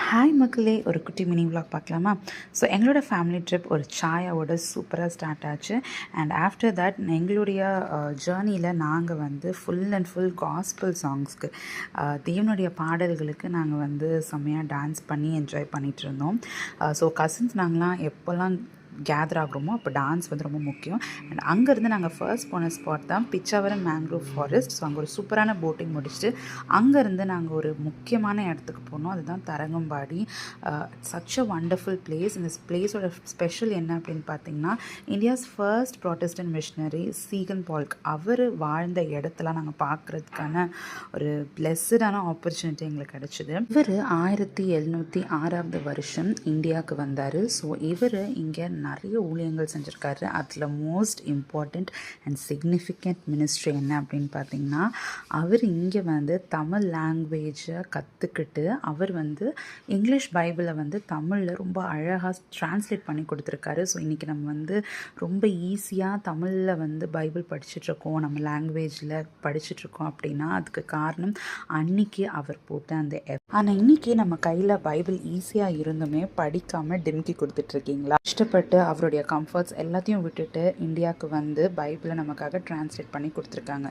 Hi மக்களே, ஒரு குட்டி மினி விலாக் பார்க்கலாமா? ஸோ எங்களோட ஃபேமிலி ட்ரிப் ஒரு சாயாவோட சூப்பராக ஸ்டார்ட் ஆச்சு. அண்ட் ஆஃப்டர் தட் எங்களுடைய ஜேர்னியில் நாங்கள் வந்து ஃபுல் அண்ட் ஃபுல் காஸ்பிள் சாங்ஸ்க்கு, தேவனுடைய பாடல்களுக்கு நாங்கள் வந்து செம்மையாக டான்ஸ் பண்ணி என்ஜாய் பண்ணிகிட்டு இருந்தோம். ஸோ கசின்ஸ் நாங்களாம் எப்போல்லாம் கேதர் ஆகுறோமோ அப்போ டான்ஸ் வந்து ரொம்ப முக்கியம். அண்ட் அங்கேருந்து நாங்கள் ஃபர்ஸ்ட் போன ஸ்பாட் தான் பிச்சாவரம் மேங்க்ரோவ் ஃபாரஸ்ட். ஸோ அங்கே ஒரு சூப்பரான போட்டிங் முடிச்சுட்டு அங்கேருந்து நாங்கள் ஒரு முக்கியமான இடத்துக்கு போனோம். அதுதான் Tharangambadi. Such a wonderful place. இந்த பிளேஸோட ஸ்பெஷல் என்ன அப்படின்னு பார்த்தீங்கன்னா, இந்தியாஸ் ஃபர்ஸ்ட் ப்ராட்டஸ்டன்ட் மிஷனரி சீகன் பால்க் அவர் வாழ்ந்த இடத்தெல்லாம் நாங்கள் பார்க்குறதுக்கான ஒரு பிளெஸ்ஸடான ஆப்பர்ச்சுனிட்டி எங்களுக்கு கிடச்சிது. இவர் 1706 வருஷம் இந்தியாவுக்கு வந்தார். ஸோ இவர் இங்கே நிறைய ஊழியங்கள் செஞ்சுருக்காரு. அதில் most important and significant ministry என்ன அப்படின்னு பார்த்தீங்கன்னா, அவர் இங்கே வந்து தமிழ் லாங்குவேஜை கற்றுக்கிட்டு அவர் வந்து இங்கிலீஷ் பைபிளை வந்து தமிழில் ரொம்ப அழகாக ட்ரான்ஸ்லேட் பண்ணி கொடுத்துருக்காரு. ஸோ இன்றைக்கி நம்ம வந்து ரொம்ப ஈஸியாக தமிழில் வந்து பைபிள் படிச்சுட்ருக்கோம், நம்ம லாங்குவேஜில் படிச்சுட்ருக்கோம் அப்படின்னா அதுக்கு காரணம் அன்னைக்கு அவர் போட்ட அந்த ஆனால் இன்றைக்கி நம்ம கையில் பைபிள் ஈஸியாக இருந்துமே படிக்காமல் டிம்கி கொடுத்துட்ருக்கீங்களா? கஷ்டப்பட்டு அவருடைய கம்ஃபர்ட்ஸ் எல்லாத்தையும் விட்டுட்டு இந்தியாவுக்கு வந்து பைபிளை நமக்காக ட்ரான்ஸ்லேட் பண்ணி கொடுத்துருக்காங்க.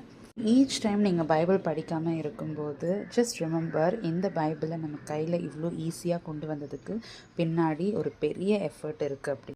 ஈச் டைம் நீங்கள் பைபிள் படிக்காமல் இருக்கும்போது ஜஸ்ட் ரிமெம்பர், இந்த பைபிளை நம்ம கையில் இவ்வளோ ஈஸியாக கொண்டு வந்ததுக்கு பின்னாடி ஒரு பெரிய எஃபர்ட் இருக்குது அப்படி.